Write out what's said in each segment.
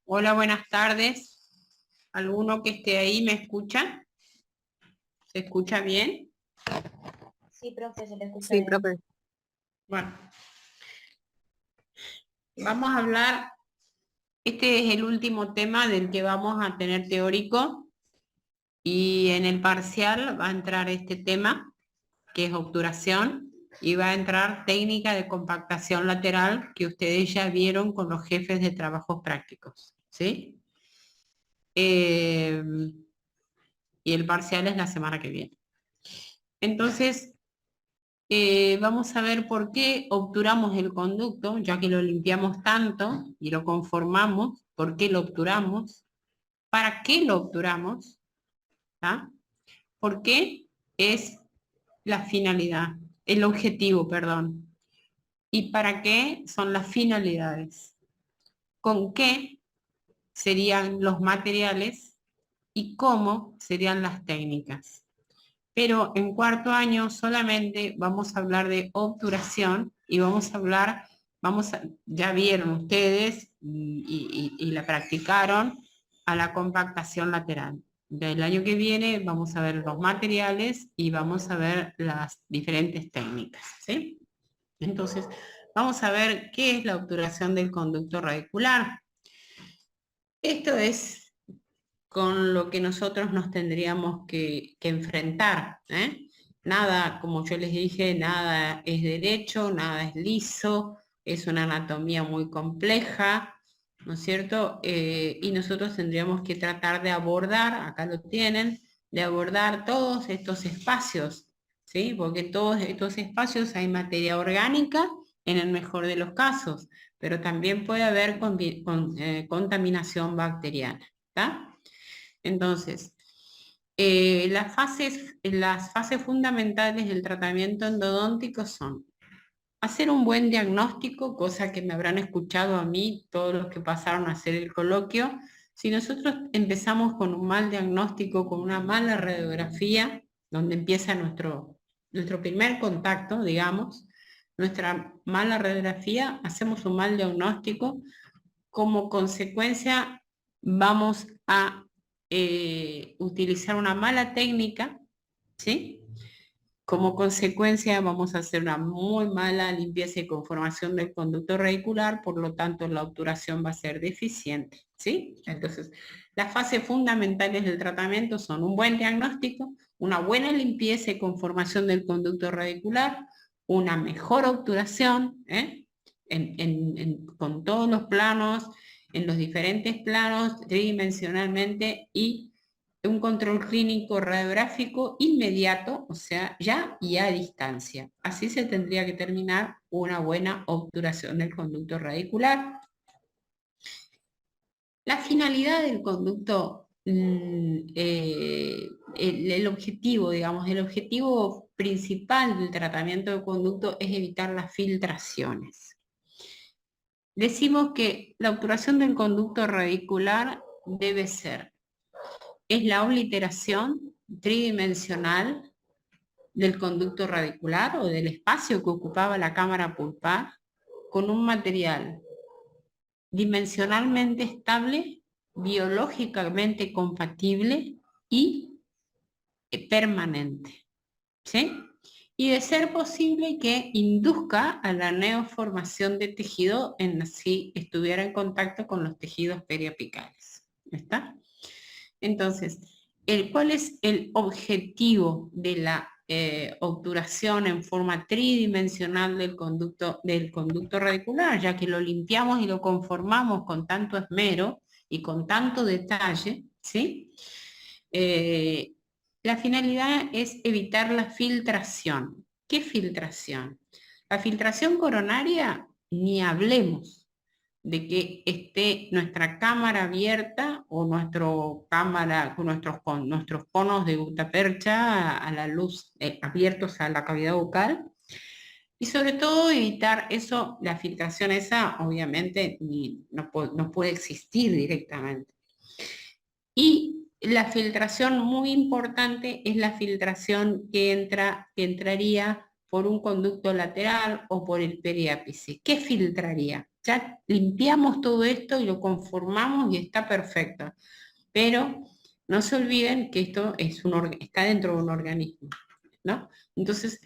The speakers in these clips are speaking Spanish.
Hola, buenas tardes. ¿Alguno que esté ahí me escucha? ¿Se escucha bien? Sí, profe, se le escucha Sí, bien. profe. Bueno, vamos a hablar, este es el último tema del que vamos a tener teórico y en el parcial va a entrar este tema, que es obturación, y va a entrar técnica de compactación lateral que ustedes ya vieron con los jefes de trabajos prácticos, ¿sí? Y el parcial es la semana que viene. Entonces, vamos a ver por qué obturamos el conducto, ya que lo limpiamos tanto y lo conformamos, por qué lo obturamos, para qué lo obturamos, ¿ah? ¿Por qué es la finalidad, el objetivo, perdón? ¿Y para qué son las finalidades? ¿Con qué serían los materiales y cómo serían las técnicas? Pero en cuarto año solamente vamos a hablar de obturación y vamos a hablar, ya vieron ustedes y la practicaron a la compactación lateral. Del año que viene vamos a ver los materiales y vamos a ver las diferentes técnicas, ¿sí? Entonces, vamos a ver qué es la obturación del conducto radicular. Esto es con lo que nosotros nos tendríamos que enfrentar, ¿eh? Nada, como yo les dije, nada es derecho, nada es liso, es una anatomía muy compleja, ¿no es cierto? Y nosotros tendríamos que tratar de abordar, acá lo tienen, de abordar todos estos espacios, ¿sí? Porque en todos estos espacios hay materia orgánica en el mejor de los casos, pero también puede haber contaminación bacteriana, ¿está? Entonces, las fases fundamentales del tratamiento endodóntico son hacer un buen diagnóstico, cosa que me habrán escuchado a mí, todos los que pasaron a hacer el coloquio. Si nosotros empezamos con un mal diagnóstico, con una mala radiografía, donde empieza nuestro primer contacto, digamos, nuestra mala radiografía, hacemos un mal diagnóstico, como consecuencia vamos a utilizar una mala técnica, ¿sí? Como consecuencia vamos a hacer una muy mala limpieza y conformación del conducto radicular, por lo tanto la obturación va a ser deficiente, ¿sí? Entonces, las fases fundamentales del tratamiento son un buen diagnóstico, una buena limpieza y conformación del conducto radicular, una mejor obturación, con todos los planos, en los diferentes planos, tridimensionalmente, y un control clínico radiográfico inmediato, o sea, ya y a distancia. Así se tendría que terminar una buena obturación del conducto radicular. La finalidad del conducto, el objetivo, digamos, el objetivo principal del tratamiento del conducto es evitar las filtraciones. Decimos que la obturación del conducto radicular debe ser, es la obliteración tridimensional del conducto radicular o del espacio que ocupaba la cámara pulpar con un material dimensionalmente estable, biológicamente compatible y permanente, ¿sí? Y de ser posible que induzca a la neoformación de tejido si estuviera en contacto con los tejidos periapicales. ¿Está? Entonces, ¿cuál es el objetivo de la obturación en forma tridimensional del conducto radicular? Ya que lo limpiamos y lo conformamos con tanto esmero y con tanto detalle, ¿sí? La finalidad es evitar la filtración. ¿Qué filtración? La filtración coronaria, ni hablemos de que esté nuestra cámara abierta o con nuestros conos de gutapercha a la luz, abiertos a la cavidad bucal. Y sobre todo evitar eso, la filtración esa obviamente no puede existir directamente. Y la filtración muy importante es la filtración que entraría por un conducto lateral o por el periápice. ¿Qué filtraría? ya limpiamos todo esto y lo conformamos y está perfecto. Pero no se olviden que esto está dentro de un organismo, ¿no? Entonces,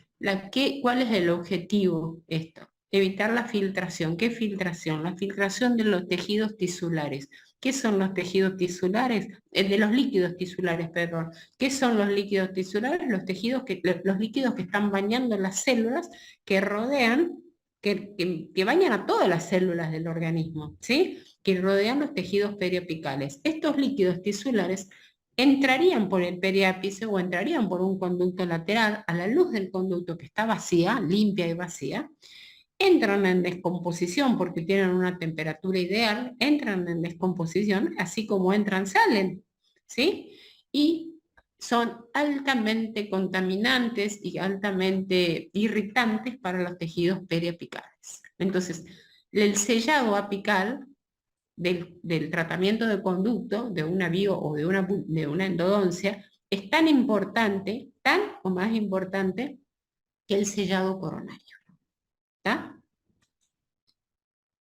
¿cuál es el objetivo de esto? Evitar la filtración. ¿Qué filtración? La filtración de los tejidos tisulares. ¿Qué son los tejidos tisulares? De los líquidos tisulares, perdón. ¿Qué son los líquidos tisulares? Los líquidos que están bañando las células que rodean, que bañan a todas las células del organismo, ¿sí? Que rodean los tejidos periapicales. Estos líquidos tisulares entrarían por el periápice o entrarían por un conducto lateral a la luz del conducto que está vacía, limpia y vacía, entran en descomposición porque tienen una temperatura ideal, entran en descomposición, así como entran, salen, ¿sí? Y son altamente contaminantes y altamente irritantes para los tejidos periapicales. Entonces, el sellado apical del tratamiento de conducto de una bio o de una endodoncia es tan importante, tan o más importante que el sellado coronario. ¿Está?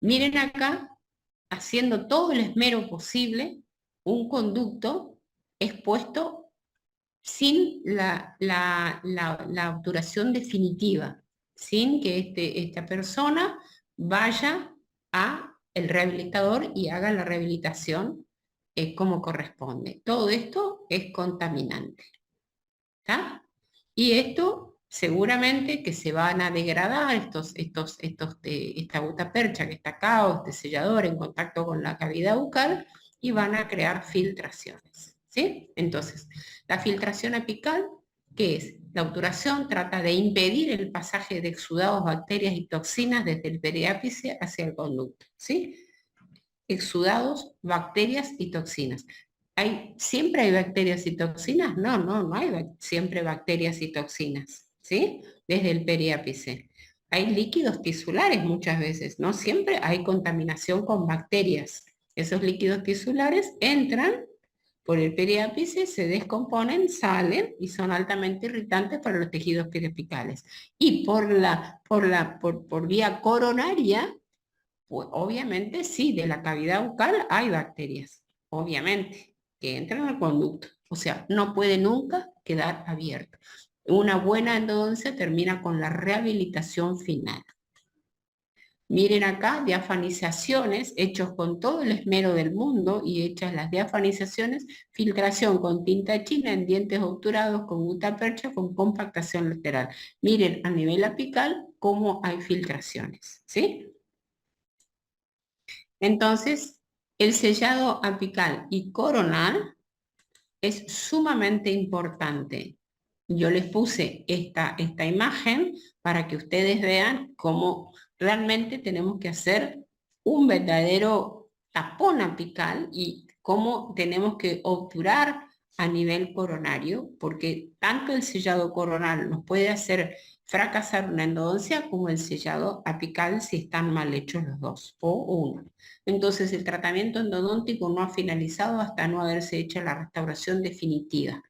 Miren acá, haciendo todo el esmero posible, un conducto expuesto sin la obturación definitiva, sin que esta persona vaya a el rehabilitador y haga la rehabilitación como corresponde. Todo esto es contaminante. ¿Está? Y esto seguramente que se van a degradar esta gutapercha que está acá, o este sellador en contacto con la cavidad bucal, y van a crear filtraciones, ¿sí? Entonces, la filtración apical, ¿qué es? La obturación trata de impedir el pasaje de exudados, bacterias y toxinas desde el periápice hacia el conducto, ¿sí? Exudados, bacterias y toxinas. ¿Siempre hay bacterias y toxinas? No hay siempre bacterias y toxinas, ¿sí? Desde el periápice. Hay líquidos tisulares muchas veces, no siempre hay contaminación con bacterias. Esos líquidos tisulares entran por el periápice, se descomponen, salen y son altamente irritantes para los tejidos periapicales. Y por vía coronaria, pues obviamente sí, de la cavidad bucal hay bacterias, obviamente, que entran al conducto. O sea, no puede nunca quedar abierto. Una buena endodoncia termina con la rehabilitación final. Miren acá, diafanizaciones, hechos con todo el esmero del mundo y hechas las diafanizaciones, filtración con tinta china en dientes obturados con gutapercha con compactación lateral. Miren a nivel apical cómo hay filtraciones, ¿sí? Entonces, el sellado apical y coronal es sumamente importante. Yo les puse esta imagen para que ustedes vean cómo realmente tenemos que hacer un verdadero tapón apical y cómo tenemos que obturar a nivel coronario, porque tanto el sellado coronal nos puede hacer fracasar una endodoncia como el sellado apical si están mal hechos los dos, o uno. Entonces el tratamiento endodóntico no ha finalizado hasta no haberse hecho la restauración definitiva.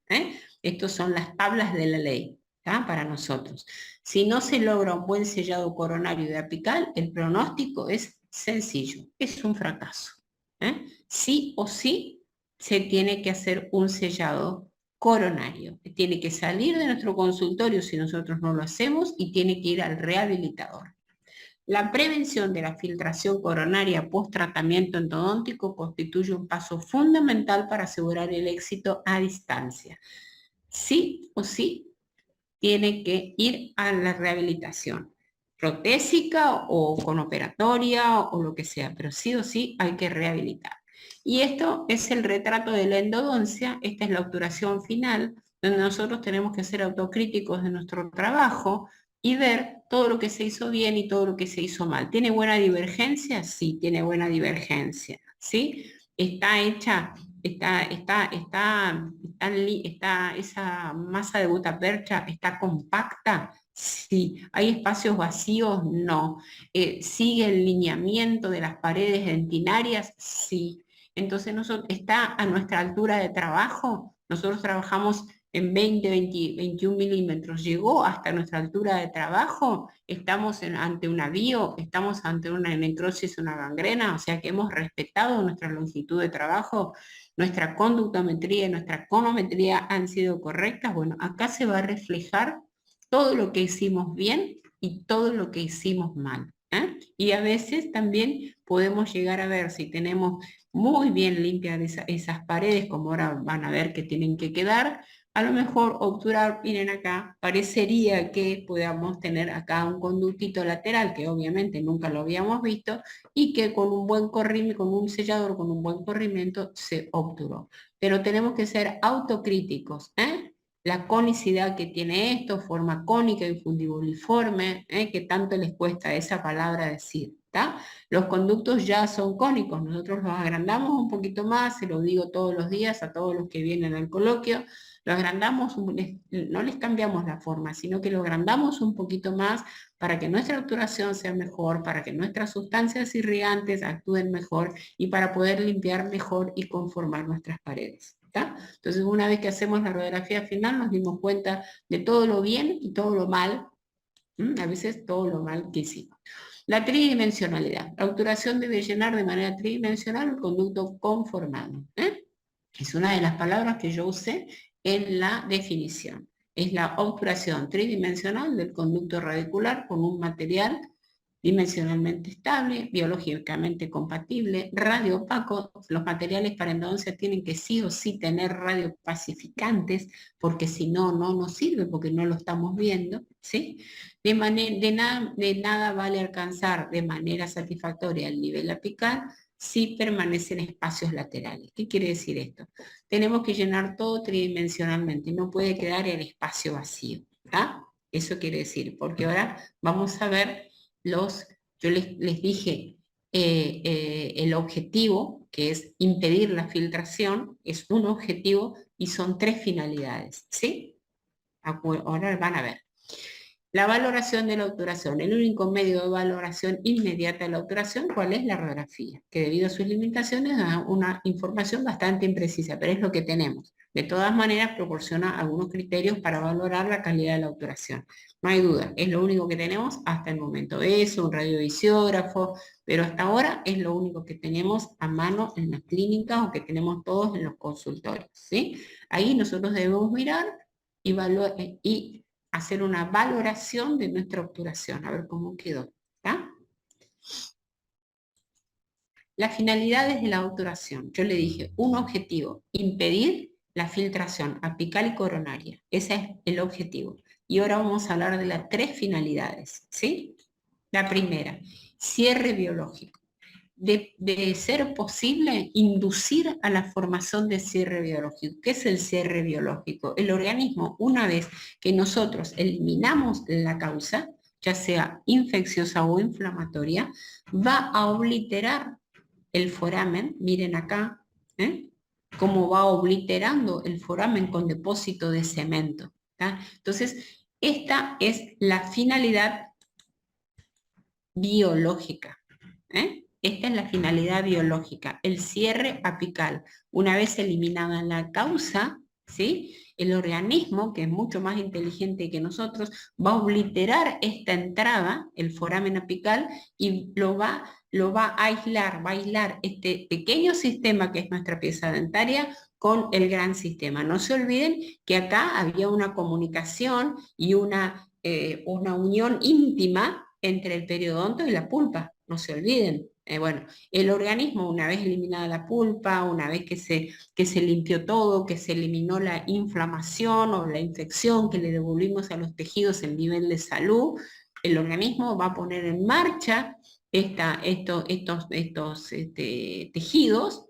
Estas son las tablas de la ley, ¿tá? Para nosotros. Si no se logra un buen sellado coronario y apical, el pronóstico es sencillo, es un fracaso. Sí o sí se tiene que hacer un sellado coronario. Tiene que salir de nuestro consultorio si nosotros no lo hacemos y tiene que ir al rehabilitador. La prevención de la filtración coronaria post-tratamiento endodóntico constituye un paso fundamental para asegurar el éxito a distancia. Sí o sí tiene que ir a la rehabilitación protésica o con operatoria o lo que sea, pero sí o sí hay que rehabilitar. Y esto es el retrato de la endodoncia, esta es la obturación final, donde nosotros tenemos que ser autocríticos de nuestro trabajo y ver todo lo que se hizo bien y todo lo que se hizo mal. ¿Tiene buena divergencia? Sí, tiene buena divergencia, ¿sí? Está hecha, esa masa de gutapercha está compacta. Sí. ¿Hay espacios vacíos? No. ¿Sigue el lineamiento de las paredes dentinarias? Sí. Entonces, ¿está a nuestra altura de trabajo? Nosotros trabajamos en 20, 20, 21 milímetros, llegó hasta nuestra altura de trabajo, estamos ante un avío, estamos ante una necrosis, una gangrena, o sea que hemos respetado nuestra longitud de trabajo, nuestra conductometría y nuestra conometría han sido correctas. Bueno, acá se va a reflejar todo lo que hicimos bien y todo lo que hicimos mal. Y a veces también podemos llegar a ver si tenemos muy bien limpias esas paredes, como ahora van a ver que tienen que quedar, a lo mejor obturar, miren acá, parecería que podamos tener acá un conductito lateral, que obviamente nunca lo habíamos visto, y que con un buen corrimiento, con un sellador, con un buen corrimiento, se obturó. Pero tenemos que ser autocríticos, la conicidad que tiene esto, forma cónica y fundibuliforme, que tanto les cuesta esa palabra decir, ¿está? Los conductos ya son cónicos, nosotros los agrandamos un poquito más, se lo digo todos los días a todos los que vienen al coloquio, lo agrandamos, no les cambiamos la forma, sino que lo agrandamos un poquito más para que nuestra obturación sea mejor, para que nuestras sustancias irrigantes actúen mejor y para poder limpiar mejor y conformar nuestras paredes. ¿Está? Entonces, una vez que hacemos la radiografía final, nos dimos cuenta de todo lo bien y todo lo mal, a veces todo lo mal que hicimos. La tridimensionalidad. La obturación debe llenar de manera tridimensional el conducto conformado. Es una de las palabras que yo usé en la definición. Es la obturación tridimensional del conducto radicular con un material dimensionalmente estable, biológicamente compatible, radiopaco. Los materiales para endodoncia tienen que sí o sí tener radiopacificantes, porque si no, no nos sirve, porque no lo estamos viendo, ¿sí? De nada vale alcanzar de manera satisfactoria el nivel apical si permanecen espacios laterales. ¿Qué quiere decir esto? Tenemos que llenar todo tridimensionalmente, no puede quedar el espacio vacío, ¿tá? Eso quiere decir, porque ahora vamos a ver yo les dije, el objetivo, que es impedir la filtración, es un objetivo y son 3 finalidades, ¿sí? Ahora van a ver. La valoración de la obturación. El único medio de valoración inmediata de la obturación, ¿cuál es? La radiografía, que debido a sus limitaciones da una información bastante imprecisa, pero es lo que tenemos. De todas maneras, proporciona algunos criterios para valorar la calidad de la obturación. No hay duda, es lo único que tenemos hasta el momento. Eso, un radiovisiógrafo, pero hasta ahora es lo único que tenemos a mano en las clínicas o que tenemos todos en los consultorios, ¿sí? Ahí nosotros debemos mirar y hacer una valoración de nuestra obturación, a ver cómo quedó. ¿Está? Las finalidades de la obturación. Yo le dije, un objetivo, impedir la filtración apical y coronaria. Ese es el objetivo. Y ahora vamos a hablar de las 3 finalidades, ¿sí? La primera, cierre biológico. De ser posible, inducir a la formación de cierre biológico. ¿Qué es el cierre biológico? El organismo, una vez que nosotros eliminamos la causa, ya sea infecciosa o inflamatoria, va a obliterar el foramen, miren acá, cómo va obliterando el foramen con depósito de cemento. Entonces, esta es la finalidad biológica. Esta es la finalidad biológica, el cierre apical. Una vez eliminada la causa, ¿sí? El organismo, que es mucho más inteligente que nosotros, va a obliterar esta entrada, el foramen apical, y lo va a aislar este pequeño sistema que es nuestra pieza dentaria con el gran sistema. No se olviden que acá había una comunicación y una unión íntima entre el periodonto y la pulpa, no se olviden. Bueno, el organismo, una vez eliminada la pulpa, una vez que se limpió todo, que se eliminó la inflamación o la infección, que le devolvimos a los tejidos el nivel de salud, el organismo va a poner en marcha estos tejidos,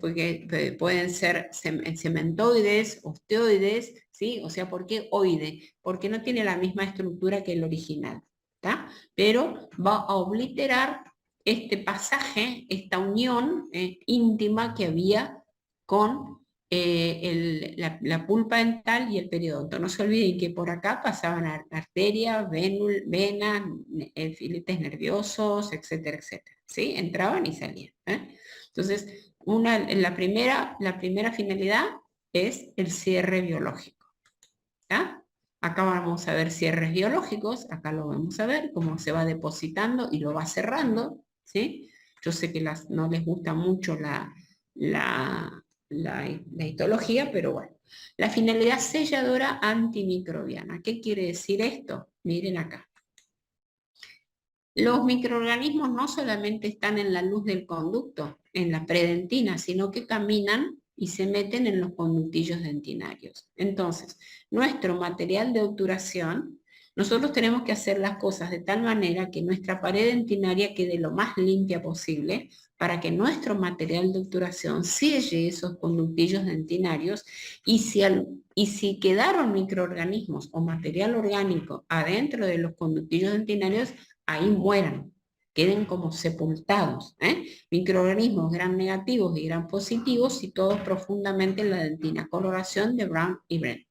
porque pueden ser cementoides, osteoides, ¿sí? O sea, ¿por qué oide? Porque no tiene la misma estructura que el original, ¿tá? Pero va a obliterar este pasaje, esta unión íntima que había con la pulpa dental y el periodonto. No se olviden que por acá pasaban arterias, venas, filetes nerviosos, etcétera, etcétera. ¿Sí? Entraban y salían. Entonces, la primera finalidad es el cierre biológico. ¿Ya? Acá vamos a ver cierres biológicos, acá lo vamos a ver, cómo se va depositando y lo va cerrando, ¿sí? Yo sé que no les gusta mucho la histología, pero bueno. La finalidad selladora antimicrobiana. ¿Qué quiere decir esto? Miren acá. Los microorganismos no solamente están en la luz del conducto, en la predentina, sino que caminan y se meten en los conductillos dentinarios. Entonces, nuestro material de obturación, nosotros tenemos que hacer las cosas de tal manera que nuestra pared dentinaria quede lo más limpia posible para que nuestro material de obturación selle esos conductillos dentinarios y si quedaron microorganismos o material orgánico adentro de los conductillos dentinarios, ahí mueran, queden como sepultados, microorganismos gram negativos y gram positivos situados profundamente en la dentina, coloración de Brown y Brent.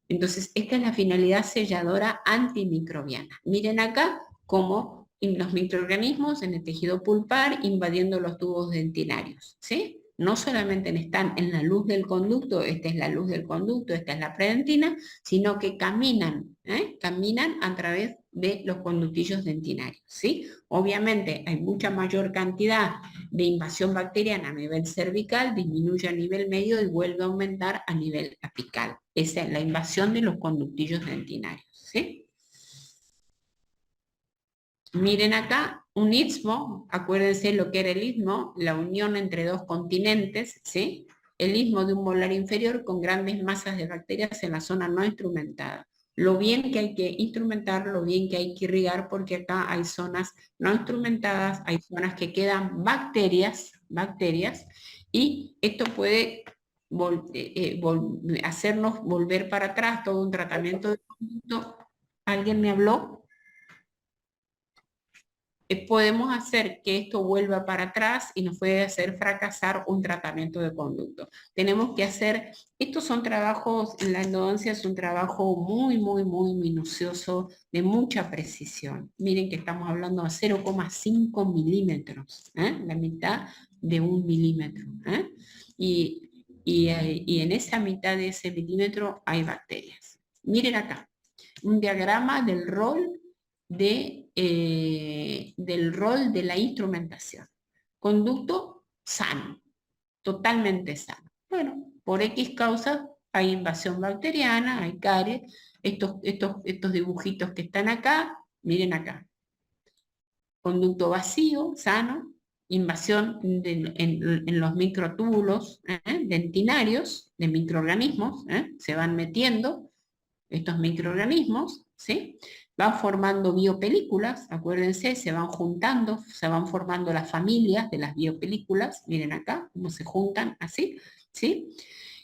Entonces, esta es la finalidad selladora antimicrobiana. Miren acá cómo los microorganismos en el tejido pulpar invadiendo los tubos dentinarios, ¿sí? No solamente están en la luz del conducto, esta es la luz del conducto, esta es la predentina, sino que caminan a través de los conductillos dentinarios, ¿sí? Obviamente hay mucha mayor cantidad de invasión bacteriana a nivel cervical, disminuye a nivel medio y vuelve a aumentar a nivel apical. Esa es la invasión de los conductillos dentinarios, ¿sí? Miren acá, un istmo, acuérdense lo que era el istmo, la unión entre dos continentes, ¿sí? El istmo de un molar inferior con grandes masas de bacterias en la zona no instrumentada. Lo bien que hay que instrumentar, lo bien que hay que irrigar, porque acá hay zonas no instrumentadas, hay zonas que quedan bacterias, y esto puede hacernos volver para atrás todo un tratamiento de conducto. ¿Alguien me habló? Podemos hacer que esto vuelva para atrás y nos puede hacer fracasar un tratamiento de conducto. Tenemos que hacer, estos son trabajos, la endodoncia es un trabajo muy, muy, muy minucioso, de mucha precisión. Miren que estamos hablando de 0,5 milímetros, la mitad de 1 milímetro. Y en esa mitad de ese milímetro hay bacterias. Miren acá, un diagrama del rol del rol de la instrumentación. Conducto sano, totalmente sano. Bueno, por X causa hay invasión bacteriana, hay caries, estos dibujitos que están acá, miren acá. Conducto vacío, sano, invasión en los microtúbulos dentinarios de microorganismos, se van metiendo estos microorganismos, ¿sí? Van formando biopelículas, acuérdense, se van juntando, se van formando las familias de las biopelículas, miren acá, cómo se juntan así, ¿sí?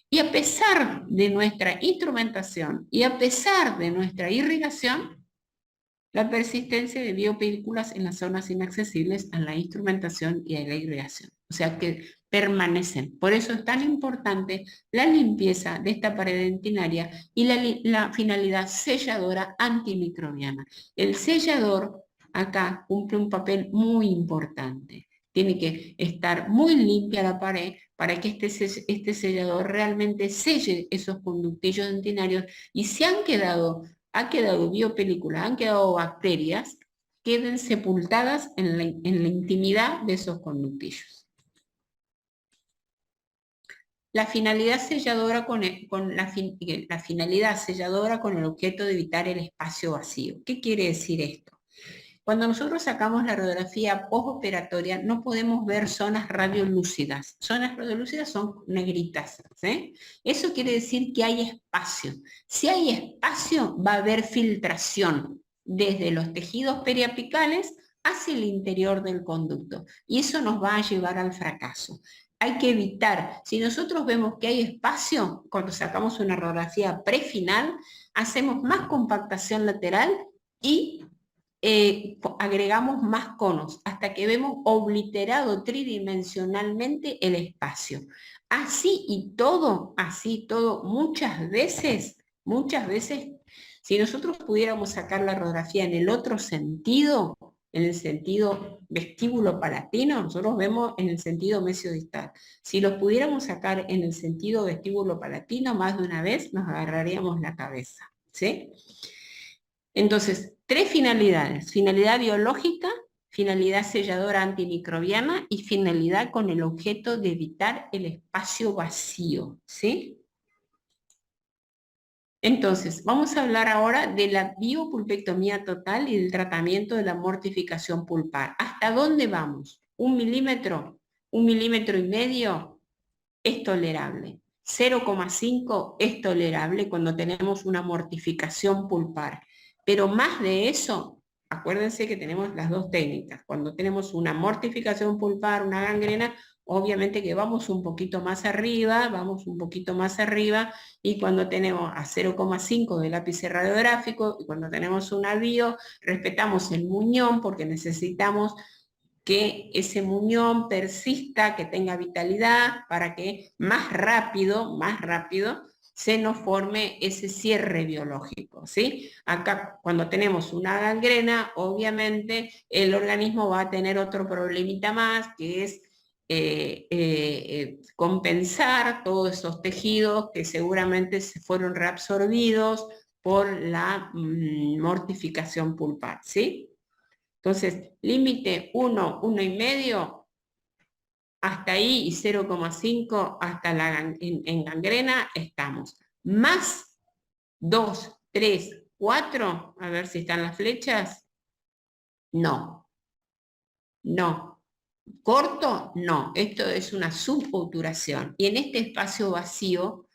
Y a pesar de nuestra instrumentación y a pesar de nuestra irrigación, la persistencia de biopelículas en las zonas inaccesibles a la instrumentación y a la irrigación. O sea que permanecen. Por eso es tan importante la limpieza de esta pared dentinaria y la finalidad selladora antimicrobiana. El sellador acá cumple un papel muy importante. Tiene que estar muy limpia la pared para que este sellador realmente selle esos conductillos dentinarios y si ha quedado biopelículas, han quedado bacterias, queden sepultadas en la intimidad de esos conductillos. La finalidad selladora la finalidad selladora con el objeto de evitar el espacio vacío. ¿Qué quiere decir esto? Cuando nosotros sacamos la radiografía postoperatoria no podemos ver zonas radiolúcidas. Zonas radiolúcidas son negritas, ¿sí? Eso quiere decir que hay espacio. Si hay espacio va a haber filtración desde los tejidos periapicales hacia el interior del conducto y eso nos va a llevar al fracaso. Hay que evitar, si nosotros vemos que hay espacio, cuando sacamos una radiografía prefinal, hacemos más compactación lateral y agregamos más conos hasta que vemos obliterado tridimensionalmente el espacio. Así todo, muchas veces, si nosotros pudiéramos sacar la radiografía en el otro sentido, en el sentido vestíbulo-palatino, nosotros vemos en el sentido mesiodistal. Si los pudiéramos sacar en el sentido vestíbulo-palatino, más de una vez nos agarraríamos la cabeza, ¿sí? Entonces, 3 finalidades: finalidad biológica, finalidad selladora antimicrobiana y finalidad con el objeto de evitar el espacio vacío, ¿sí? Entonces, vamos a hablar ahora de la biopulpectomía total y del tratamiento de la mortificación pulpar. ¿Hasta dónde vamos? ¿1 milímetro? ¿1,5 milímetros? Es tolerable. 0,5 es tolerable cuando tenemos una mortificación pulpar. Pero más de eso, acuérdense que tenemos las dos técnicas. Cuando tenemos una mortificación pulpar, una gangrena, obviamente que vamos un poquito más arriba, y cuando tenemos a 0,5 del lápice radiográfico, y cuando tenemos una bio, respetamos el muñón porque necesitamos que ese muñón persista, que tenga vitalidad, para que más rápido, se nos forme ese cierre biológico, ¿sí? Acá, cuando tenemos una gangrena, obviamente el organismo va a tener otro problemita más, que es compensar todos esos tejidos que seguramente se fueron reabsorbidos por la mortificación pulpar, ¿sí? Entonces, límite 1, 1,5, hasta ahí, y 0,5 hasta en gangrena estamos. Más 2, 3, 4, a ver si están las flechas. No, no. Corto, no. Esto es una subobturación. Y en este espacio vacío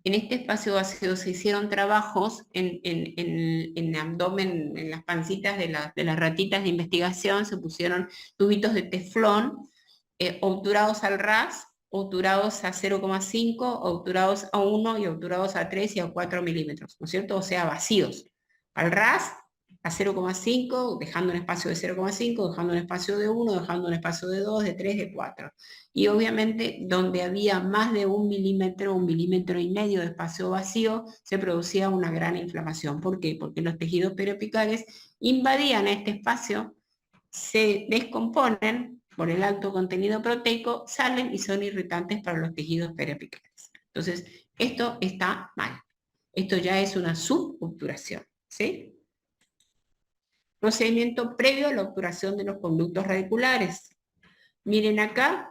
se hicieron trabajos en abdomen, en las pancitas de las ratitas de investigación, se pusieron tubitos de teflón, obturados al ras, obturados a 0,5, obturados a 1 y obturados a 3 y a 4 milímetros, ¿no es cierto? O sea, vacíos. Al ras, a 0,5, dejando un espacio de 0,5, dejando un espacio de 1, dejando un espacio de 2, de 3, de 4. Y obviamente donde había más de 1 milímetro, 1,5 milímetros de espacio vacío, se producía una gran inflamación. ¿Por qué? Porque los tejidos periapicales invadían este espacio, se descomponen por el alto contenido proteico, salen y son irritantes para los tejidos periapicales. Entonces, esto está mal. Esto ya es una subobturación, ¿sí? Procedimiento previo a la obturación de los conductos radiculares. Miren acá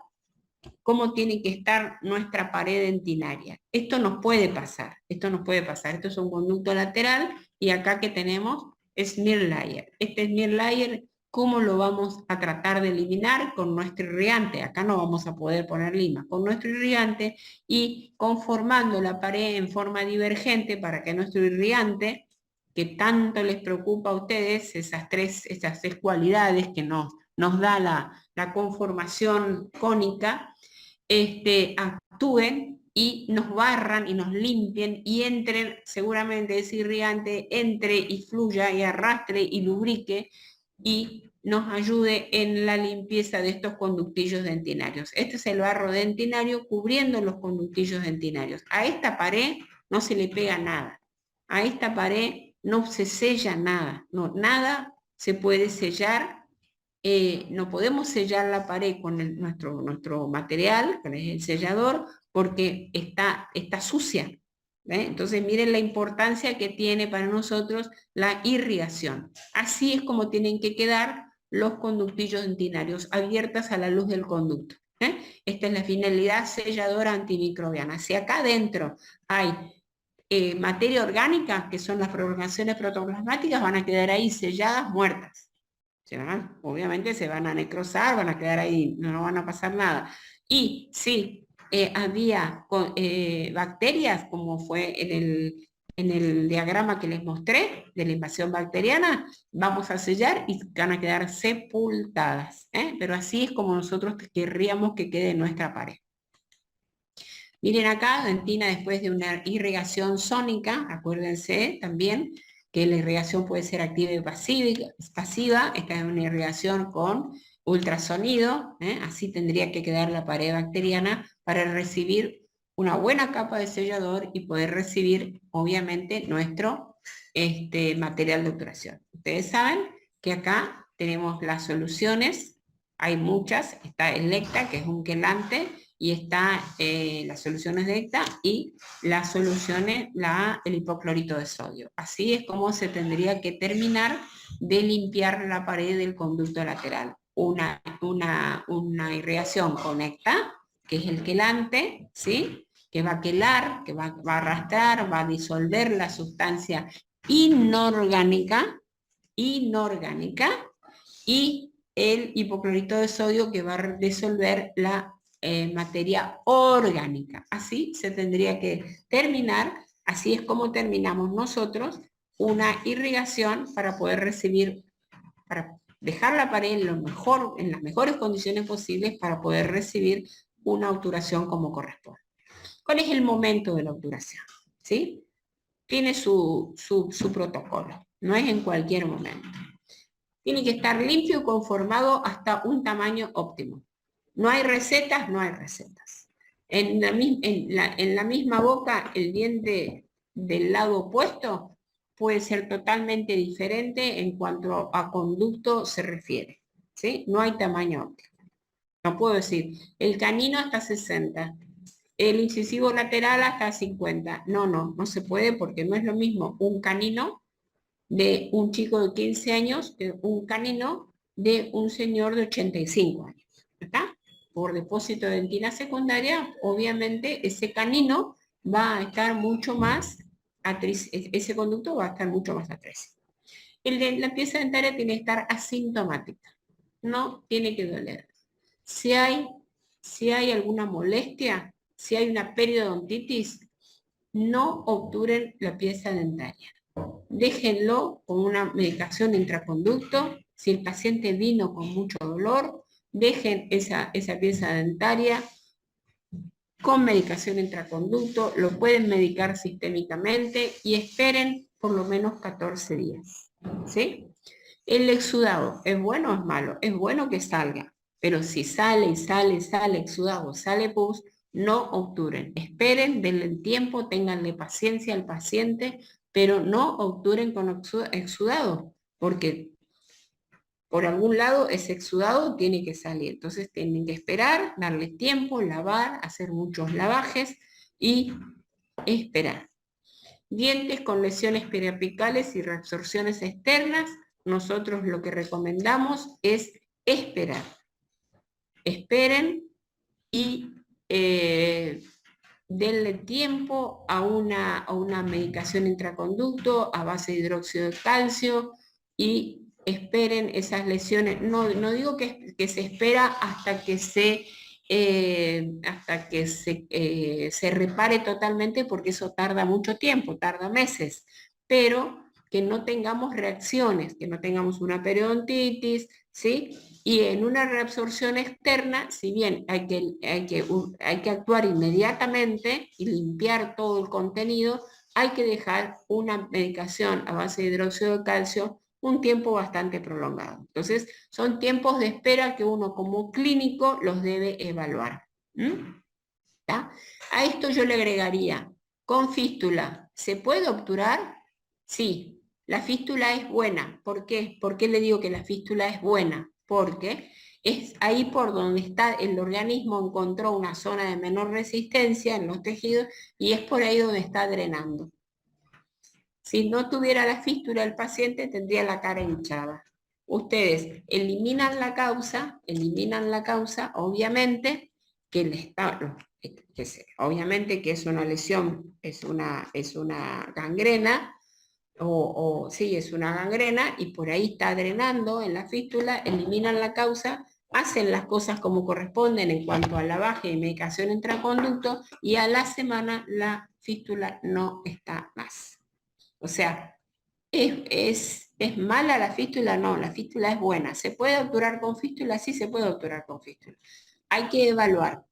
cómo tiene que estar nuestra pared dentinaria. Esto nos puede pasar. Esto es un conducto lateral y acá que tenemos smear layer. Este smear layer, ¿cómo lo vamos a tratar de eliminar? Con nuestro irrigante. Acá no vamos a poder poner lima. Con nuestro irrigante y conformando la pared en forma divergente para que nuestro irrigante, que tanto les preocupa a ustedes, esas tres cualidades que nos da la conformación cónica, actúen y nos barran y nos limpien y entren, seguramente ese irrigante entre y fluya y arrastre y lubrique y nos ayude en la limpieza de estos conductillos dentinarios. Este es el barro dentinario cubriendo los conductillos dentinarios. A esta pared no se le pega nada. A esta pared no se sella nada. No, nada se puede sellar. No podemos sellar la pared con nuestro material, con el sellador, porque está sucia. ¿Ve? Entonces miren la importancia que tiene para nosotros la irrigación. Así es como tienen que quedar los conductillos dentinarios, abiertas a la luz del conducto. Esta es la finalidad selladora antimicrobiana. Si acá adentro hay materia orgánica, que son las prolongaciones protoplasmáticas, van a quedar ahí selladas, muertas. Obviamente se van a necrosar, van a quedar ahí, no van a pasar nada. Y si había bacterias, como fue en el diagrama que les mostré de la invasión bacteriana, vamos a sellar y van a quedar sepultadas. Pero así es como nosotros querríamos que quede nuestra pared. Miren acá, dentina después de una irrigación sónica, acuérdense también que la irrigación puede ser activa y pasiva. Esta es una irrigación con ultrasonido, así tendría que quedar la pared bacteriana para recibir una buena capa de sellador y poder recibir, obviamente, nuestro material de obturación. Ustedes saben que acá tenemos las soluciones, hay muchas, está el Lecta, que es un quelante, y está las soluciones de ECTA y las soluciones, el hipoclorito de sodio. Así es como se tendría que terminar de limpiar la pared del conducto lateral. Una irrigación con ECTA, que es el quelante, ¿sí? Que va a quelar, que va a arrastrar, va a disolver la sustancia inorgánica, y el hipoclorito de sodio que va a disolver la materia orgánica. Así se tendría que terminar, así es como terminamos nosotros una irrigación para poder recibir, para dejar la pared en las mejores condiciones posibles para poder recibir una obturación como corresponde. ¿Cuál es el momento de la obturación? ¿Sí? Tiene su protocolo, no es en cualquier momento. Tiene que estar limpio y conformado hasta un tamaño óptimo. No hay recetas, no hay recetas. En la misma boca, el diente del lado opuesto puede ser totalmente diferente en cuanto a conducto se refiere, ¿sí? No hay tamaño óptimo. No puedo decir, el canino hasta 60, el incisivo lateral hasta 50. No se puede porque no es lo mismo un canino de un chico de 15 años que un canino de un señor de 85 años. ¿Está? Por depósito de dentina secundaria, obviamente ese canino va a estar mucho más, ese conducto va a estar mucho más atrésico. La pieza dentaria tiene que estar asintomática, no tiene que doler. Si hay alguna molestia, si hay una periodontitis, no obturen la pieza dentaria. Déjenlo con una medicación intraconducto. Si el paciente vino con mucho dolor, dejen esa pieza dentaria con medicación intraconducto, lo pueden medicar sistémicamente y esperen por lo menos 14 días. ¿Sí? El exudado, ¿es bueno o es malo? Es bueno que salga, pero si sale exudado, sale pus, no obturen. Esperen, denle tiempo, ténganle paciencia al paciente, pero no obturen con exudado, porque por algún lado ese exudado tiene que salir. Entonces tienen que esperar, darle tiempo, lavar, hacer muchos lavajes y esperar. Dientes con lesiones periapicales y reabsorciones externas, nosotros lo que recomendamos es esperar. Esperen y denle tiempo a una medicación intraconducto a base de hidróxido de calcio y esperen esas lesiones. No digo que se espera hasta que se repare totalmente, porque eso tarda mucho tiempo, tarda meses, pero que no tengamos reacciones, que no tengamos una periodontitis, ¿sí? Y en una reabsorción externa, si bien hay que actuar inmediatamente y limpiar todo el contenido, hay que dejar una medicación a base de hidróxido de calcio un tiempo bastante prolongado. Entonces, son tiempos de espera que uno como clínico los debe evaluar. ¿Está? A esto yo le agregaría, con fístula, ¿se puede obturar? Sí, la fístula es buena. ¿Por qué? ¿Por qué le digo que la fístula es buena? Porque es ahí por donde está el organismo, encontró una zona de menor resistencia en los tejidos y es por ahí donde está drenando. Si no tuviera la fístula, el paciente tendría la cara hinchada. Ustedes eliminan la causa, obviamente, obviamente que es una lesión, es una gangrena, sí, es una gangrena, y por ahí está drenando en la fístula, eliminan la causa, hacen las cosas como corresponden en cuanto a lavaje y medicación intraconducto, y a la semana la fístula no está más. O sea, ¿es mala la fístula? No, la fístula es buena. ¿Se puede obturar con fístula? Sí, se puede obturar con fístula. Hay que evaluar.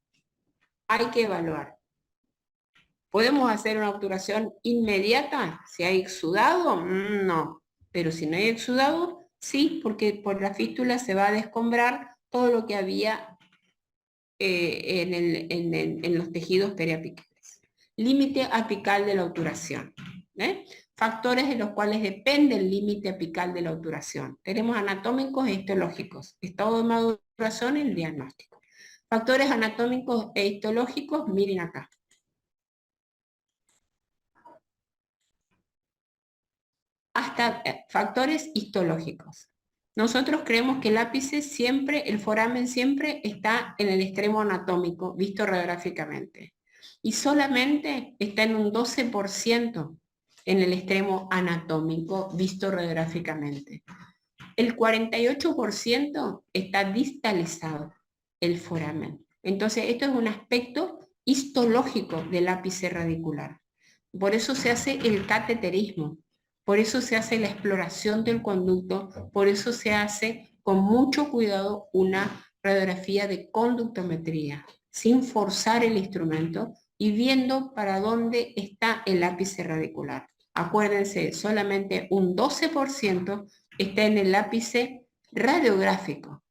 ¿Podemos hacer una obturación inmediata? ¿Si hay exudado? No. Pero si no hay exudado, sí, porque por la fístula se va a descombrar todo lo que había en los tejidos periapicales. Límite apical de la obturación. factores de los cuales depende el límite apical de la obturación. Tenemos anatómicos e histológicos, estado de maduración y el diagnóstico. Factores anatómicos e histológicos, miren acá. Hasta factores histológicos. Nosotros creemos que el ápice siempre, el foramen siempre está en el extremo anatómico, visto radiográficamente. Y solamente está en un 12% en el extremo anatómico, visto radiográficamente. El 48% está distalizado, el foramen. Entonces, esto es un aspecto histológico del ápice radicular. Por eso se hace el cateterismo. Por eso se hace la exploración del conducto, por eso se hace con mucho cuidado una radiografía de conductometría, sin forzar el instrumento y viendo para dónde está el ápice radicular. Acuérdense, solamente un 12% está en el ápice radiográfico,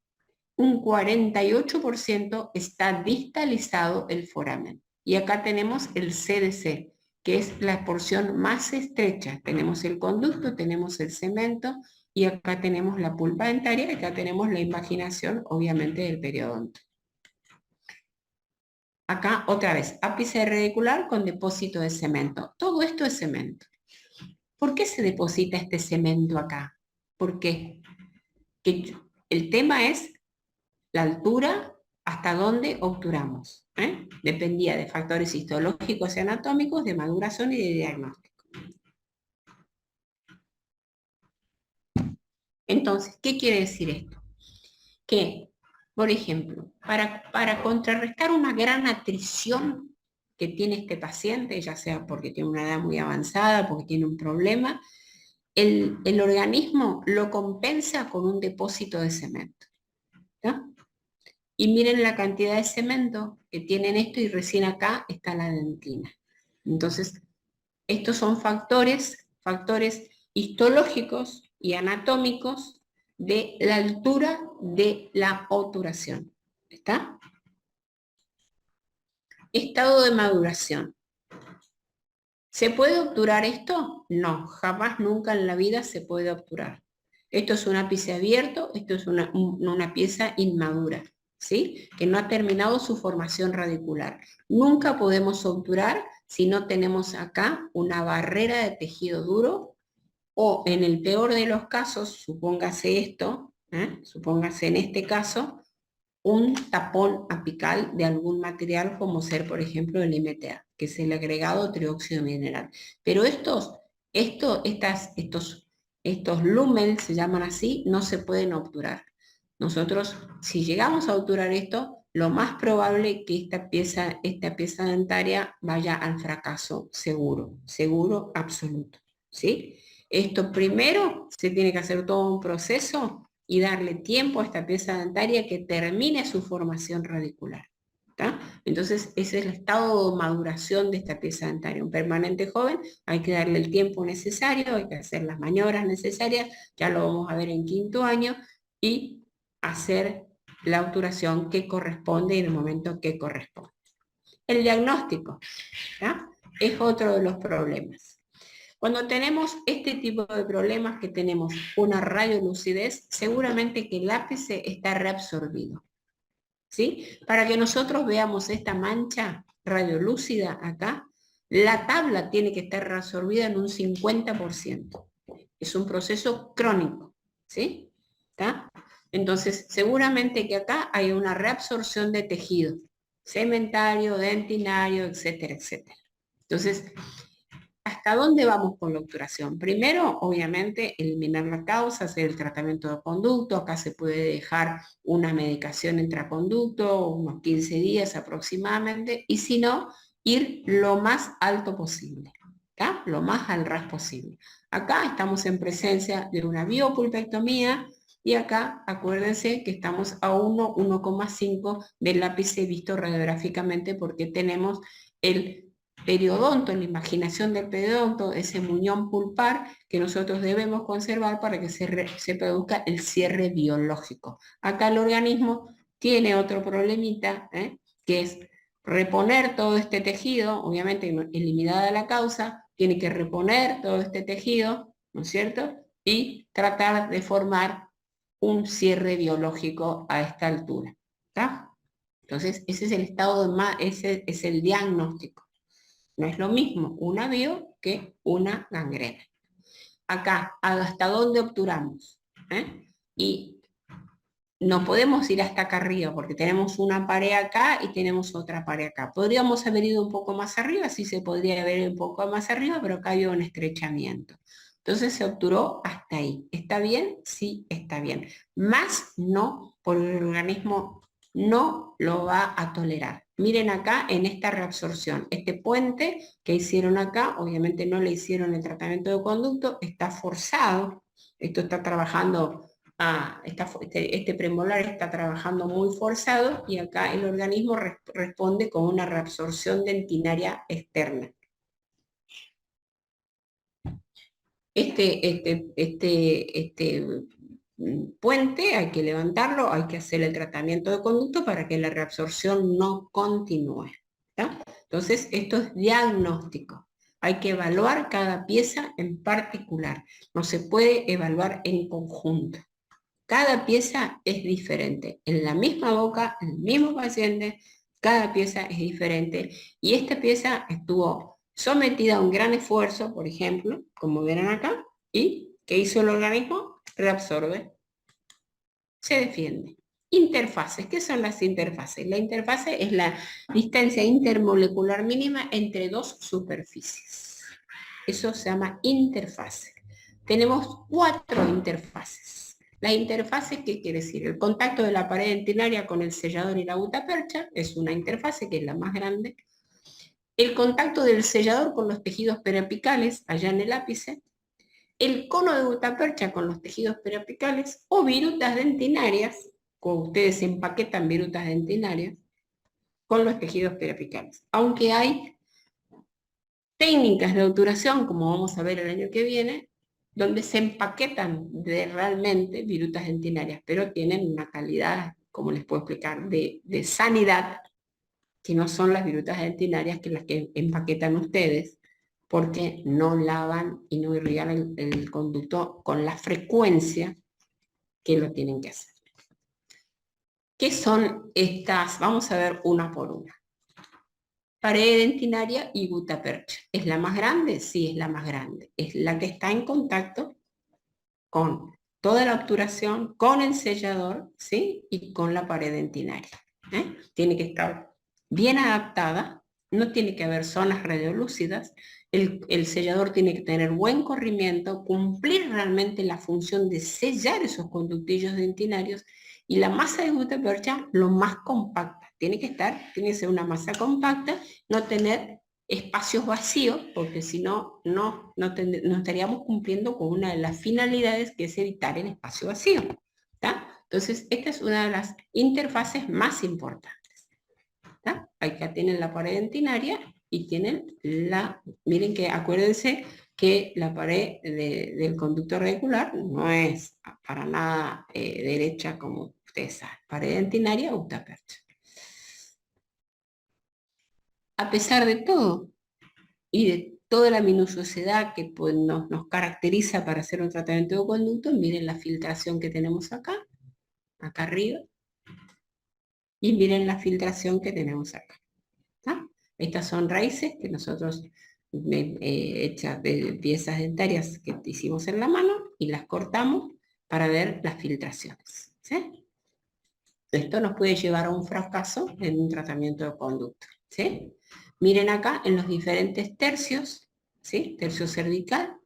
un 48% está distalizado el foramen. Y acá tenemos el CDC, que es la porción más estrecha. Tenemos el conducto, tenemos el cemento, y acá tenemos la pulpa dentaria, y acá tenemos la invaginación, obviamente, del periodonto. Acá, otra vez, ápice radicular con depósito de cemento. Todo esto es cemento. ¿Por qué se deposita este cemento acá? ¿Por qué? Que el tema es la altura hasta dónde obturamos. Dependía de factores histológicos y anatómicos, de maduración y de diagnóstico. Entonces, ¿qué quiere decir esto? Que, por ejemplo, para contrarrestar una gran atrición que tiene este paciente, ya sea porque tiene una edad muy avanzada, porque tiene un problema, el organismo lo compensa con un depósito de cemento. ¿No? Y miren la cantidad de cemento que tienen esto, y recién acá está la dentina. Entonces, estos son factores histológicos y anatómicos de la altura de la obturación. ¿Está? Estado de maduración. ¿Se puede obturar esto? No, jamás, nunca en la vida se puede obturar. Esto es un ápice abierto, esto es una pieza inmadura, ¿sí? Que no ha terminado su formación radicular. Nunca podemos obturar si no tenemos acá una barrera de tejido duro, o en el peor de los casos, supóngase esto, supóngase en este caso, un tapón apical de algún material, como ser, por ejemplo, el MTA, que es el agregado trióxido mineral. Pero estos lumens, se llaman así, no se pueden obturar. Nosotros, si llegamos a obturar esto, lo más probable es que esta pieza dentaria vaya al fracaso seguro absoluto, ¿sí? Esto primero se tiene que hacer todo un proceso y darle tiempo a esta pieza dentaria que termine su formación radicular. ¿Tá? Entonces, ese es el estado de maduración de esta pieza dentaria. Un permanente joven, hay que darle el tiempo necesario, hay que hacer las maniobras necesarias, ya lo vamos a ver en quinto año, y hacer la obturación que corresponde en el momento que corresponde. El diagnóstico, ¿tá? Es otro de los problemas. Cuando tenemos este tipo de problemas, que tenemos una radiolucidez, seguramente que el ápice está reabsorbido, ¿sí? Para que nosotros veamos esta mancha radiolúcida acá, la tabla tiene que estar reabsorbida en un 50%. Es un proceso crónico, ¿sí? ¿Está? Entonces, seguramente que acá hay una reabsorción de tejido, cementario, dentinario, etcétera, etcétera. Entonces, ¿hasta dónde vamos con la obturación? Primero, obviamente, eliminar la causa, hacer el tratamiento de conducto. Acá se puede dejar una medicación intraconducto, unos 15 días aproximadamente, y si no, ir lo más alto posible, ¿tá? Lo más al ras posible. Acá estamos en presencia de una biopulpectomía, y acá acuérdense que estamos a 1,5 del ápice visto radiográficamente, porque tenemos el periodonto, la imaginación del periodonto, ese muñón pulpar que nosotros debemos conservar para que se produzca el cierre biológico. Acá el organismo tiene otro problemita, que es reponer todo este tejido, obviamente eliminada la causa, tiene que reponer todo este tejido, ¿no es cierto? Y tratar de formar un cierre biológico a esta altura, ¿está? Entonces, ese es el estado ese es el diagnóstico. No es lo mismo una bio que una gangrena. Acá, ¿hasta dónde obturamos? Y no podemos ir hasta acá arriba porque tenemos una pared acá y tenemos otra pared acá. Podríamos haber ido un poco más arriba, sí se podría haber ido un poco más arriba, pero acá había un estrechamiento. Entonces se obturó hasta ahí. ¿Está bien? Sí, está bien. Más no, porque el organismo no lo va a tolerar. Miren acá en esta reabsorción. Este puente que hicieron acá, obviamente no le hicieron el tratamiento de conducto, está forzado. Esto está trabajando este premolar está trabajando muy forzado y acá el organismo responde con una reabsorción dentinaria externa. Este puente hay que levantarlo, hay que hacer el tratamiento de conducto para que la reabsorción no continúe. ¿Está? Entonces, esto es diagnóstico. Hay que evaluar cada pieza en particular. No se puede evaluar en conjunto. Cada pieza es diferente. En la misma boca, en el mismo paciente, cada pieza es diferente. Y esta pieza estuvo sometida a un gran esfuerzo, por ejemplo, como verán acá, y ¿qué hizo el organismo? Reabsorbe, se defiende. Interfaces. ¿Qué son las interfaces? La interfase es la distancia intermolecular mínima entre dos superficies. Eso se llama interfase. Tenemos 4 interfaces. La interfase, ¿qué quiere decir? El contacto de la pared dentinaria con el sellador y la gutapercha es una interfase, que es la más grande. El contacto del sellador con los tejidos periapicales, allá en el ápice. El cono de gutapercha con los tejidos periapicales o virutas dentinarias, cuando ustedes empaquetan virutas dentinarias, con los tejidos periapicales. Aunque hay técnicas de obturación, como vamos a ver el año que viene, donde se empaquetan realmente virutas dentinarias, pero tienen una calidad, como les puedo explicar, de sanidad, que no son las virutas dentinarias que las que empaquetan ustedes, porque no lavan y no irrigan el conducto con la frecuencia que lo tienen que hacer. ¿Qué son estas? Vamos a ver una por una. Pared dentinaria y gutapercha. ¿Es la más grande? Sí, es la más grande. Es la que está en contacto con toda la obturación, con el sellador, ¿sí? Y con la pared dentinaria. Tiene que estar bien adaptada, no tiene que haber zonas radiolúcidas, el sellador tiene que tener buen corrimiento, cumplir realmente la función de sellar esos conductillos dentinarios, y la masa de gutapercha lo más compacta. Tiene que ser una masa compacta, no tener espacios vacíos, porque si no, no estaríamos cumpliendo con una de las finalidades, que es evitar el espacio vacío. ¿Está? Entonces, esta es una de las interfaces más importantes. ¿Está? Acá tienen la pared dentinaria y tienen miren que acuérdense que la pared del conducto radicular no es para nada derecha como ustedes saben. Pared dentinaria o gutapercha. A pesar de todo, y de toda la minuciosidad que pues, nos caracteriza para hacer un tratamiento de conducto, miren la filtración que tenemos acá arriba, y miren la filtración que tenemos acá. ¿Tá? Estas son raíces que nosotros, hechas de piezas dentarias que hicimos en la mano, y las cortamos para ver las filtraciones. ¿Sí? Esto nos puede llevar a un fracaso en un tratamiento de conducto. ¿Sí? Miren acá en los diferentes tercios, ¿sí? Tercio cervical,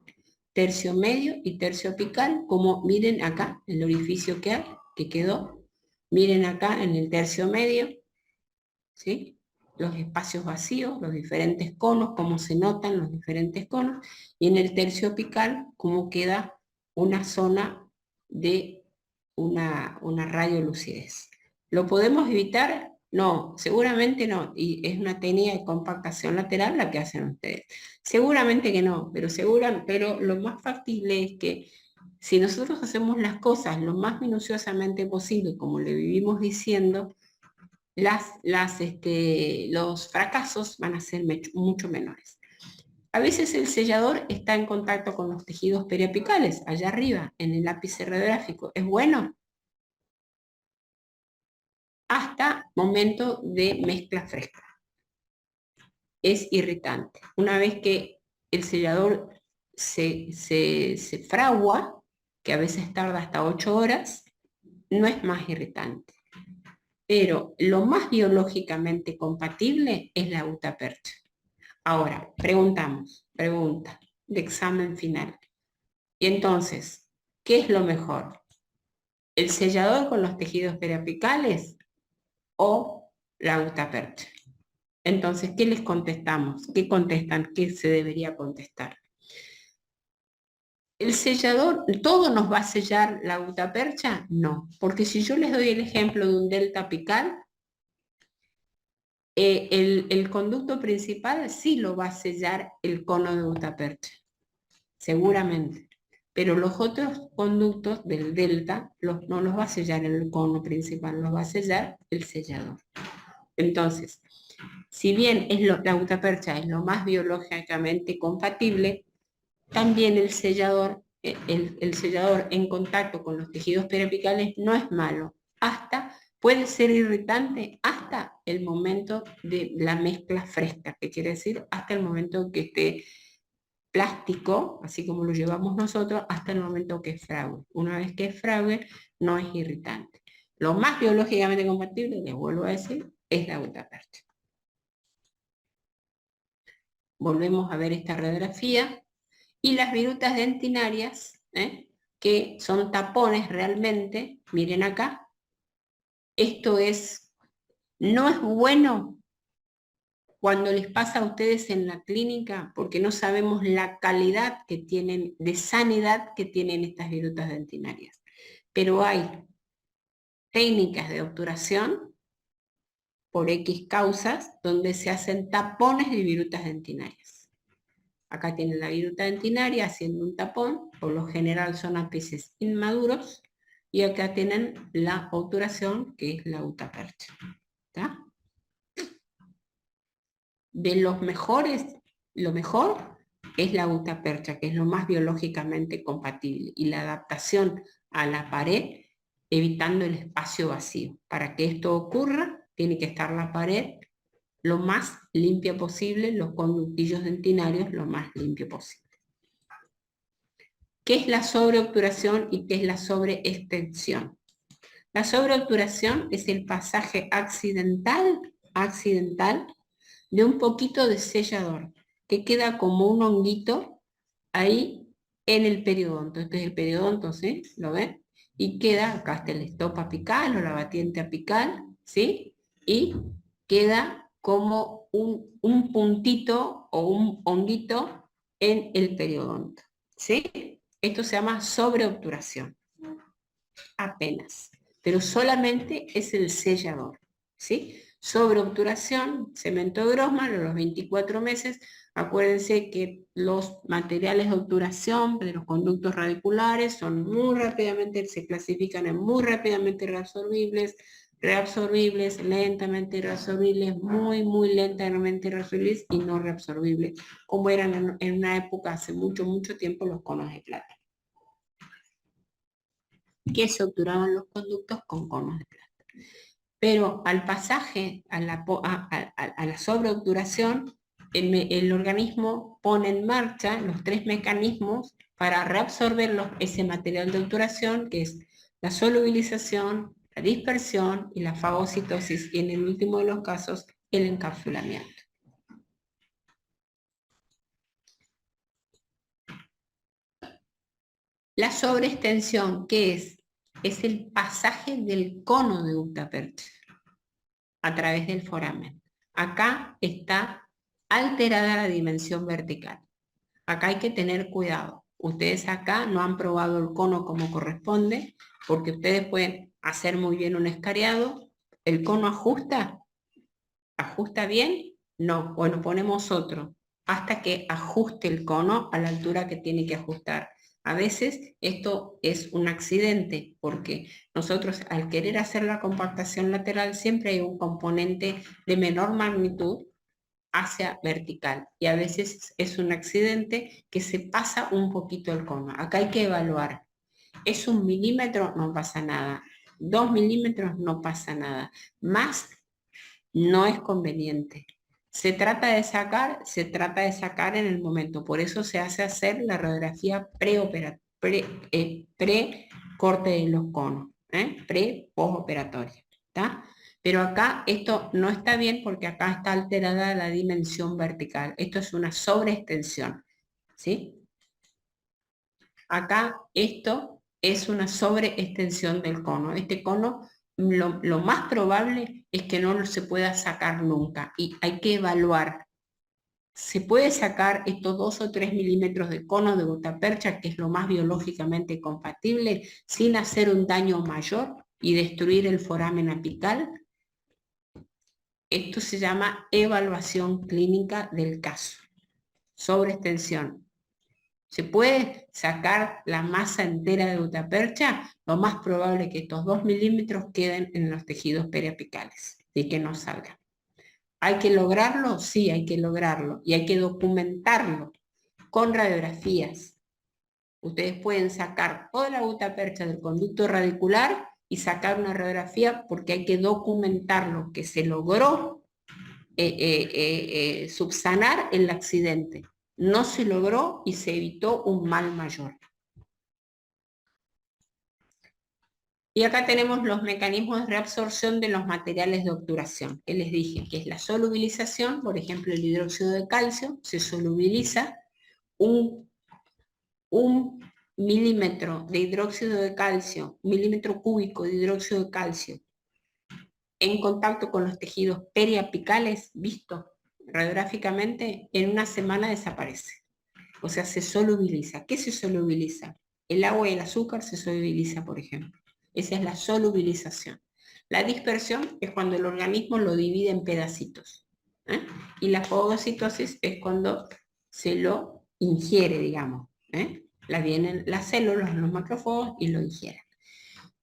tercio medio y tercio apical, como miren acá el orificio que quedó. Miren acá en el tercio medio, ¿sí? Los espacios vacíos, los diferentes conos, cómo se notan los diferentes conos, y en el tercio apical, cómo queda una zona de una radiolucidez. ¿Lo podemos evitar? No, seguramente no, y es una técnica de compactación lateral la que hacen ustedes. Seguramente que no, pero lo más factible es que si nosotros hacemos las cosas lo más minuciosamente posible, como le vivimos diciendo, los fracasos van a ser mucho menores. A veces el sellador está en contacto con los tejidos periapicales, allá arriba, en el lápiz radiográfico. ¿Es bueno? Hasta momento de mezcla fresca. Es irritante. Una vez que el sellador se fragua, que a veces tarda hasta 8 horas, no es más irritante. Pero lo más biológicamente compatible es la gutapercha. Ahora, pregunta de examen final. Y entonces, ¿qué es lo mejor? ¿El sellador con los tejidos periapicales o la gutapercha? Entonces, ¿qué les contestamos? ¿Qué contestan? ¿Qué se debería contestar? ¿El sellador, todo nos va a sellar la gutapercha? No, porque si yo les doy el ejemplo de un delta apical, el conducto principal sí lo va a sellar el cono de gutapercha, seguramente. Pero los otros conductos del delta no los va a sellar el cono principal, los va a sellar el sellador. Entonces, si bien la gutapercha es lo más biológicamente compatible, también el sellador en contacto con los tejidos periapicales no es malo. Puede ser irritante hasta el momento de la mezcla fresca, que quiere decir hasta el momento que esté plástico, así como lo llevamos nosotros, hasta el momento que es frágil. Una vez que es frágil, no es irritante. Lo más biológicamente compatible, les vuelvo a decir, es la gutapercha. Volvemos a ver esta radiografía. Y las virutas dentinarias, que son tapones realmente, miren acá, esto no es bueno cuando les pasa a ustedes en la clínica, porque no sabemos la calidad que tienen, de sanidad que tienen estas virutas dentinarias. Pero hay técnicas de obturación por X causas donde se hacen tapones de virutas dentinarias. Acá tienen la viruta dentinaria haciendo un tapón, por lo general son ápices inmaduros, y acá tienen la obturación, que es la gutapercha. ¿Está? De los mejores, lo mejor es la gutapercha, que es lo más biológicamente compatible, y la adaptación a la pared, evitando el espacio vacío. Para que esto ocurra, tiene que estar la pared lo más limpia posible, los conductillos dentinarios lo más limpio posible. ¿Qué es la sobreobturación y qué es la sobreextensión? La sobreobturación es el pasaje accidental de un poquito de sellador, que queda como un honguito ahí en el periodonto. Este es el periodonto, ¿sí? ¿Lo ven? Y queda, acá está el stop apical o la batiente apical, ¿sí? Y queda como un puntito o un honguito en el periodonto, ¿sí? Esto se llama sobreobturación. Apenas. Pero solamente es el sellador, ¿sí? Sobreobturación, cemento de Grossman, a los 24 meses. Acuérdense que los materiales de obturación de los conductos radiculares son muy rápidamente, se clasifican en muy rápidamente reabsorbibles, lentamente reabsorbibles, muy lentamente reabsorbibles y no reabsorbibles, como eran en una época hace mucho tiempo los conos de plata, que se obturaban los conductos con conos de plata. Pero al pasaje, a la sobreobturación, el organismo pone en marcha los 3 mecanismos para reabsorber ese material de obturación, que es la solubilización, la dispersión y la fagocitosis, y en el último de los casos, el encapsulamiento. La sobreextensión, ¿qué es? Es el pasaje del cono de gutapercha a través del foramen. Acá está alterada la dimensión vertical. Acá hay que tener cuidado. Ustedes acá no han probado el cono como corresponde, porque ustedes pueden hacer muy bien un escariado. ¿El cono ajusta? ¿Ajusta bien? No. Bueno, ponemos otro, hasta que ajuste el cono a la altura que tiene que ajustar. A veces esto es un accidente, porque nosotros al querer hacer la compactación lateral siempre hay un componente de menor magnitud hacia vertical. Y a veces es un accidente que se pasa un poquito el cono. Acá hay que evaluar. ¿Es 1 milímetro? No pasa nada. 2 milímetros no pasa nada. Más no es conveniente. Se trata de sacar en el momento. Por eso se hace hacer la radiografía pre-corte de los conos, pre-postoperatoria. ¿Está? Pero acá esto no está bien porque acá está alterada la dimensión vertical. Esto es una sobreextensión. ¿Sí? Acá esto es una sobreextensión del cono. Este cono lo más probable es que no se pueda sacar nunca y hay que evaluar. ¿Se puede sacar estos 2 o 3 milímetros de cono de gutapercha, que es lo más biológicamente compatible, sin hacer un daño mayor y destruir el foramen apical? Esto se llama evaluación clínica del caso. Sobreextensión. ¿Se puede sacar la masa entera de gutapercha? Lo más probable es que estos 2 milímetros queden en los tejidos periapicales y que no salgan. ¿Hay que lograrlo? Sí, hay que lograrlo. Y hay que documentarlo con radiografías. Ustedes pueden sacar toda la gutapercha del conducto radicular y sacar una radiografía porque hay que documentarlo, que se logró subsanar el accidente. No se logró y se evitó un mal mayor. Y acá tenemos los mecanismos de reabsorción de los materiales de obturación, que les dije, que es la solubilización. Por ejemplo, el hidróxido de calcio se solubiliza. Un milímetro de hidróxido de calcio, un milímetro cúbico de hidróxido de calcio en contacto con los tejidos periapicales, visto radiográficamente, en una semana desaparece. O sea, se solubiliza. ¿Qué se solubiliza? El agua y el azúcar se solubiliza, por ejemplo. Esa es la solubilización. La dispersión es cuando el organismo lo divide en pedacitos. Y la fagocitosis es cuando se lo ingiere, digamos. Vienen las células, los macrófagos y lo ingieren.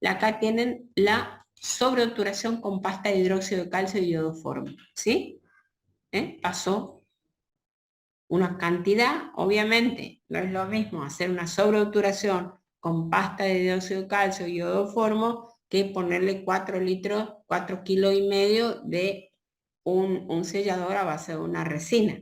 Acá tienen la sobreobturación con pasta de hidróxido de calcio y iodoformo. ¿Sí? Pasó una cantidad, obviamente, no es lo mismo hacer una sobreobturación con pasta de dióxido de calcio y iodoformo que ponerle 4 litros, 4 kilos y medio de un sellador a base de una resina.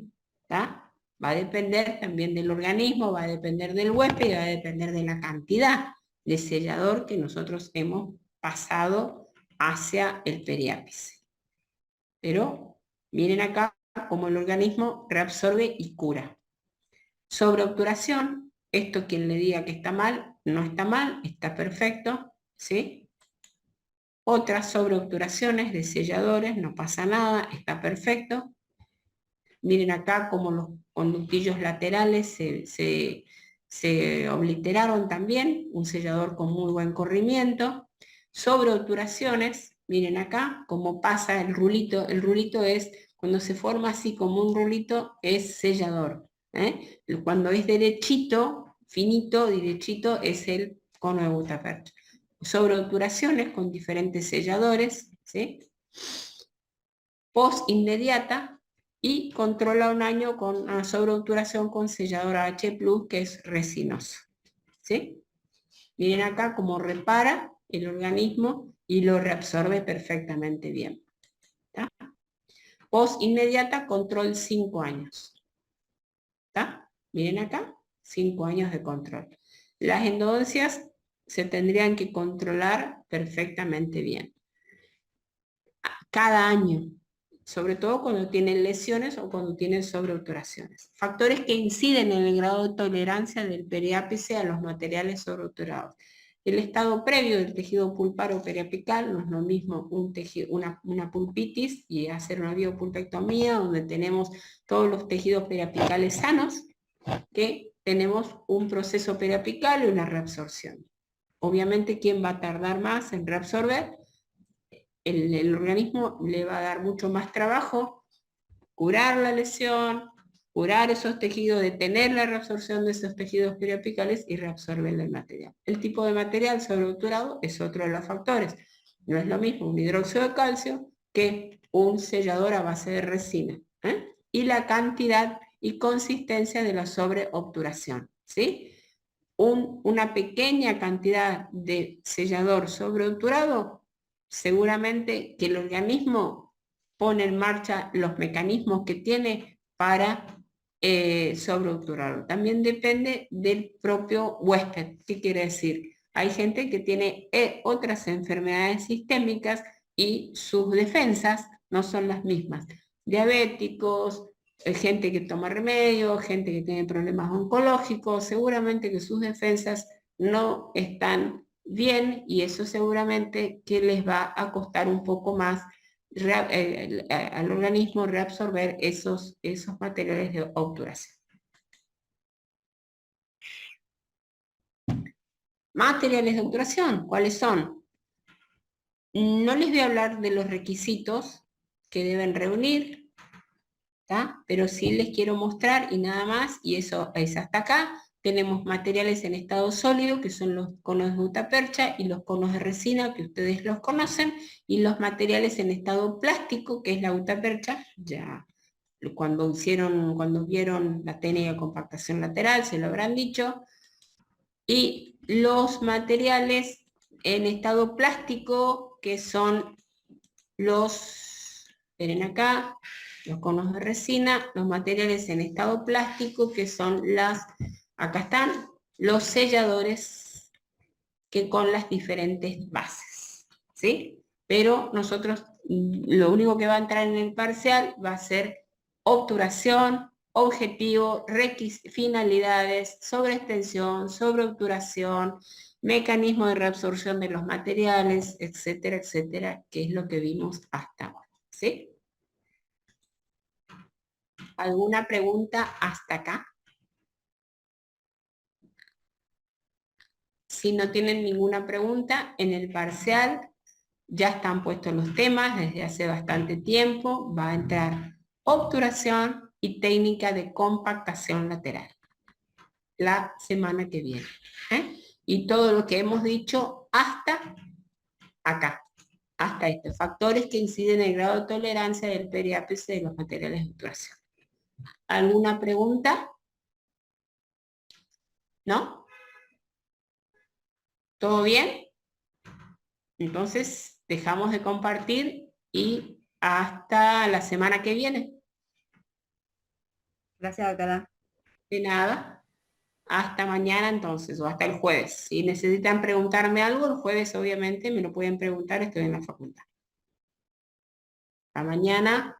¿Tá? Va a depender también del organismo, va a depender del huésped y va a depender de la cantidad de sellador que nosotros hemos pasado hacia el periápice. Pero miren acá cómo el organismo reabsorbe y cura. Sobreobturación, esto quien le diga que está mal, no está mal, está perfecto, ¿sí? Otras sobreobturaciones de selladores, no pasa nada, está perfecto. Miren acá cómo los conductillos laterales se obliteraron también, un sellador con muy buen corrimiento. Sobreobturaciones, miren acá cómo pasa el rulito es, cuando se forma así como un rulito, es sellador. Cuando es derechito, finito, derechito, es el cono de gutapercha. Sobreobturaciones con diferentes selladores, ¿sí? Post inmediata y controla un año con una sobreobturación con sellador H+, que es resinoso. ¿Sí? Miren acá cómo repara el organismo y lo reabsorbe perfectamente bien. ¿Tá? Post inmediata, control 5 años. ¿Tá? Miren acá, 5 años de control. Las endodoncias se tendrían que controlar perfectamente bien. Cada año, sobre todo cuando tienen lesiones o cuando tienen sobreobturaciones. Factores que inciden en el grado de tolerancia del periápice a los materiales sobreobturados. El estado previo del tejido pulpar o periapical, no es lo mismo una pulpitis y hacer una biopulpectomía donde tenemos todos los tejidos periapicales sanos, que tenemos un proceso periapical y una reabsorción. Obviamente, ¿quién va a tardar más en reabsorber? El organismo le va a dar mucho más trabajo curar la lesión, curar esos tejidos, detener la reabsorción de esos tejidos periapicales y reabsorber el material. El tipo de material sobreobturado es otro de los factores. No es lo mismo un hidróxido de calcio que un sellador a base de resina. y la cantidad y consistencia de la sobreobturación, ¿sí? Una pequeña cantidad de sellador sobreobturado, seguramente que el organismo pone en marcha los mecanismos que tiene para sobreobturarlo. También depende del propio huésped. ¿Qué quiere decir? Hay gente que tiene otras enfermedades sistémicas y sus defensas no son las mismas. Diabéticos, gente que toma remedios, gente que tiene problemas oncológicos, seguramente que sus defensas no están bien y eso seguramente que les va a costar un poco más al organismo reabsorber esos materiales de obturación. Materiales de obturación, ¿cuáles son? No les voy a hablar de los requisitos que deben reunir, ¿tá? Pero sí les quiero mostrar y nada más, y eso es hasta acá. Tenemos materiales en estado sólido, que son los conos de gutapercha y los conos de resina, que ustedes los conocen, y los materiales en estado plástico, que es la gutapercha, ya cuando vieron la técnica de compactación lateral, se lo habrán dicho, y los materiales en estado plástico, que son miren acá, los conos de resina, los materiales en estado plástico, que son acá están, los selladores que con las diferentes bases, ¿sí? Pero nosotros, lo único que va a entrar en el parcial va a ser obturación, objetivo, finalidades, sobreextensión, sobreobturación, mecanismo de reabsorción de los materiales, etcétera, etcétera, que es lo que vimos hasta ahora, ¿sí? ¿Alguna pregunta hasta acá? Si no tienen ninguna pregunta, en el parcial ya están puestos los temas desde hace bastante tiempo. Va a entrar obturación y técnica de compactación lateral la semana que viene. Y todo lo que hemos dicho hasta acá, hasta estos factores que inciden en el grado de tolerancia del periápice de los materiales de obturación. ¿Alguna pregunta? ¿No? ¿Todo bien? Entonces, dejamos de compartir y hasta la semana que viene. Gracias, doctora. De nada. Hasta mañana entonces, o hasta el jueves. Si necesitan preguntarme algo, el jueves obviamente me lo pueden preguntar, estoy en la facultad. Hasta mañana.